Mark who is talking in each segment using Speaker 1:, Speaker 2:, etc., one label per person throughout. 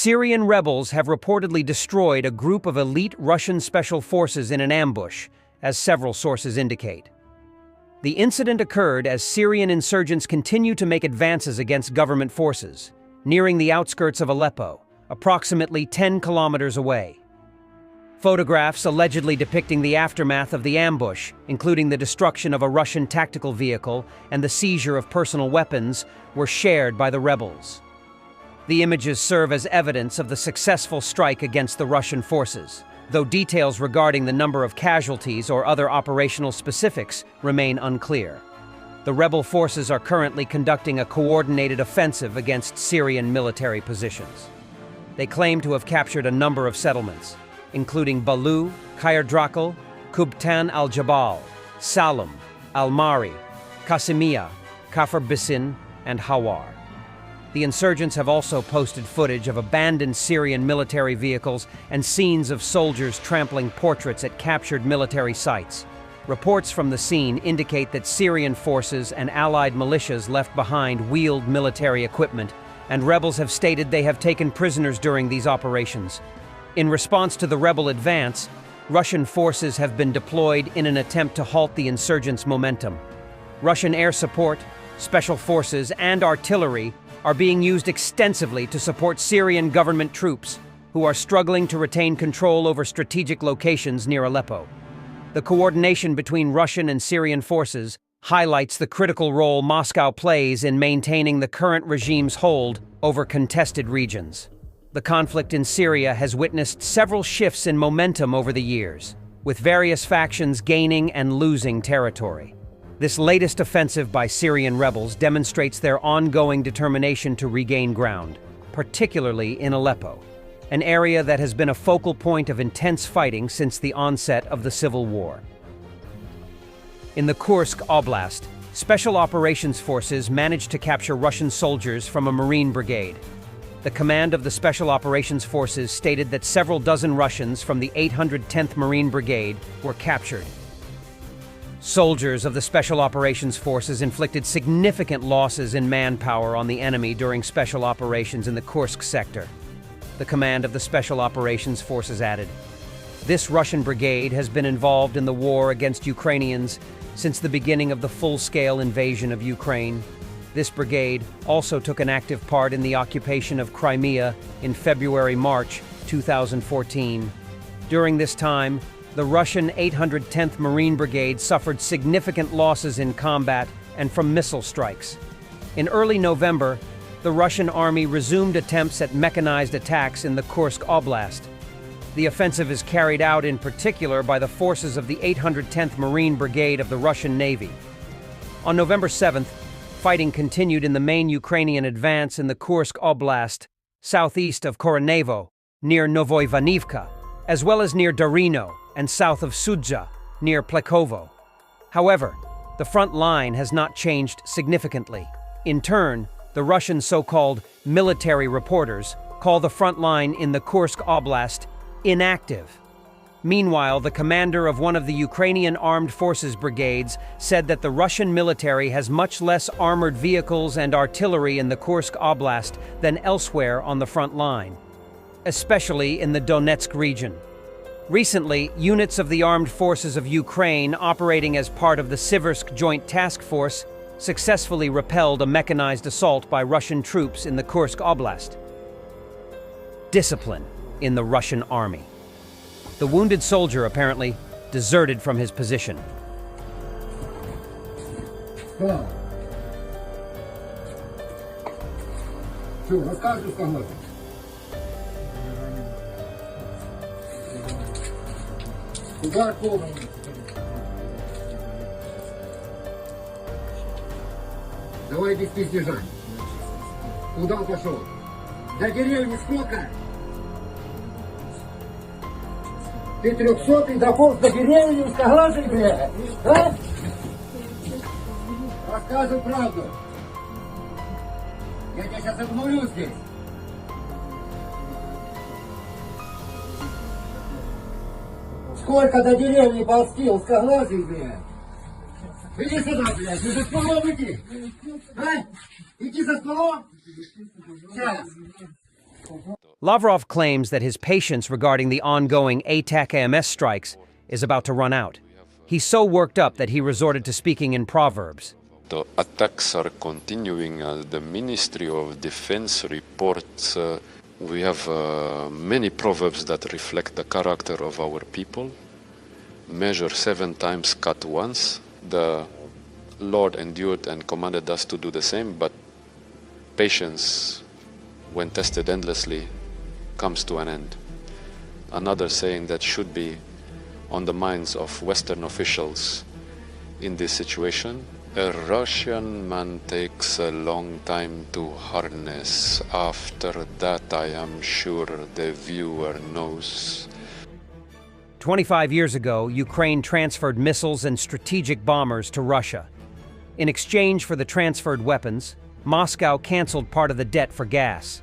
Speaker 1: Syrian rebels have reportedly destroyed a group of elite Russian special forces in an ambush, as several sources indicate. The incident occurred as Syrian insurgents continue to make advances against government forces, nearing the outskirts of Aleppo, approximately 10 kilometers away. Photographs allegedly depicting the aftermath of the ambush, including the destruction of a Russian tactical vehicle and the seizure of personal weapons, were shared by the rebels. The images serve as evidence of the successful strike against the Russian forces, though details regarding the number of casualties or other operational specifics remain unclear. The rebel forces are currently conducting a coordinated offensive against Syrian military positions. They claim to have captured a number of settlements, including Balu, Khair Drakal, Kubtan al-Jabal, Salam, Al-Mari, Qasimiya, Kafr Bisin, and Hawar. The insurgents have also posted footage of abandoned Syrian military vehicles and scenes of soldiers trampling portraits at captured military sites. Reports from the scene indicate that Syrian forces and allied militias left behind wheeled military equipment, and rebels have stated they have taken prisoners during these operations. In response to the rebel advance, Russian forces have been deployed in an attempt to halt the insurgents' momentum. Russian air support, special forces, and artillery are being used extensively to support Syrian government troops who are struggling to retain control over strategic locations near Aleppo. The coordination between Russian and Syrian forces highlights the critical role Moscow plays in maintaining the current regime's hold over contested regions. The conflict in Syria has witnessed several shifts in momentum over the years, with various factions gaining and losing territory. This latest offensive by Syrian rebels demonstrates their ongoing determination to regain ground, particularly in Aleppo, an area that has been a focal point of intense fighting since the onset of the civil war. In the Kursk Oblast, Special Operations Forces managed to capture Russian soldiers from a Marine brigade. The command of the Special Operations Forces stated that several dozen Russians from the 810th Marine Brigade were captured. Soldiers of the Special Operations Forces inflicted significant losses in manpower on the enemy during special operations in the Kursk sector. The command of the Special Operations Forces added, "This Russian brigade has been involved in the war against Ukrainians since the beginning of the full-scale invasion of Ukraine. This brigade also took an active part in the occupation of Crimea in February-March 2014. During this time, the Russian 810th Marine Brigade suffered significant losses in combat and from missile strikes. In early November, the Russian army resumed attempts at mechanized attacks in the Kursk Oblast. The offensive is carried out in particular by the forces of the 810th Marine Brigade of the Russian Navy. On November 7th, fighting continued in the main Ukrainian advance in the Kursk Oblast, southeast of Koronevo, near Novoivanivka, as well as near Darino and south of Sudja, near Plekovo. However, the front line has not changed significantly. In turn, the Russian so-called military reporters call the front line in the Kursk Oblast inactive. Meanwhile, the commander of one of the Ukrainian Armed Forces brigades said that the Russian military has much less armored vehicles and artillery in the Kursk Oblast than elsewhere on the front line, especially in the Donetsk region. Recently, units of the Armed Forces of Ukraine operating as part of the Siversk Joint Task Force successfully repelled a mechanized assault by Russian troops in the Kursk Oblast. Discipline in the Russian army. The wounded soldier apparently deserted from his position.
Speaker 2: Куда полный? Давай без пиздежа. Куда пошел? До деревни сколько? Ты 300-й дополз до деревни, узкоглазый, бля? А? Рассказывай правду. Я тебя сейчас обнулю здесь. Сколько до деревни ползти, узкоглазый, блядь? Иди сюда, блядь, ты за столом иди. А? Иди за столом. Сейчас.
Speaker 1: Lavrov claims that his patience regarding the ongoing ATAC-AMS strikes is about to run out. He's so worked up that he resorted to speaking in proverbs.
Speaker 3: The attacks are continuing. The Ministry of Defense reports we have many proverbs that reflect the character of our people. Measure 7 times, cut once. The Lord endured and commanded us to do the same, but patience, when tested endlessly, comes to an end. Another saying that should be on the minds of Western officials in this situation: a Russian man takes a long time to harness. After that, I am sure the viewer knows.
Speaker 1: 25 years ago, Ukraine transferred missiles and strategic bombers to Russia. In exchange for the transferred weapons, Moscow canceled part of the debt for gas.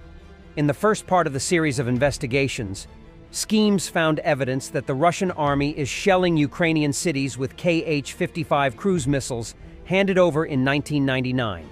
Speaker 1: In the first part of the series of investigations, schemes found evidence that the Russian army is shelling Ukrainian cities with Kh-55 cruise missiles handed over in 1999.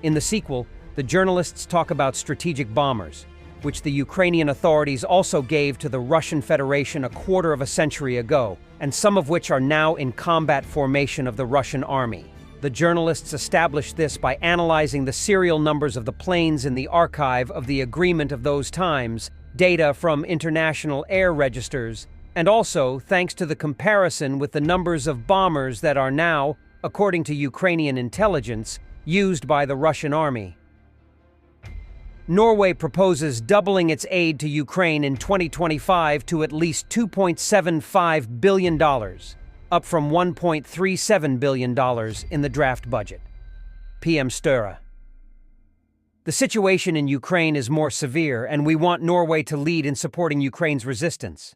Speaker 1: In the sequel, the journalists talk about strategic bombers, which the Ukrainian authorities also gave to the Russian Federation a quarter of a century ago, and some of which are now in combat formation of the Russian army. The journalists established this by analyzing the serial numbers of the planes in the archive of the agreement of those times, data from international air registers, and also thanks to the comparison with the numbers of bombers that are now, according to Ukrainian intelligence, used by the Russian army. Norway proposes doubling its aid to Ukraine in 2025 to at least $2.75 billion, up from $1.37 billion in the draft budget. PM Sture. The situation in Ukraine is more severe, and we want Norway to lead in supporting Ukraine's resistance.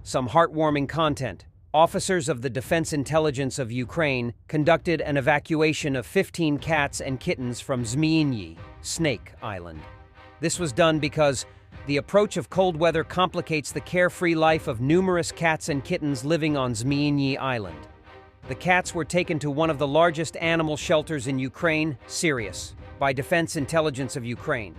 Speaker 1: Some heartwarming content. Officers of the Defense Intelligence of Ukraine conducted an evacuation of 15 cats and kittens from Zmyiny, Snake Island. This was done because the approach of cold weather complicates the carefree life of numerous cats and kittens living on Zmyiny Island. The cats were taken to one of the largest animal shelters in Ukraine, Syria, by Defense Intelligence of Ukraine.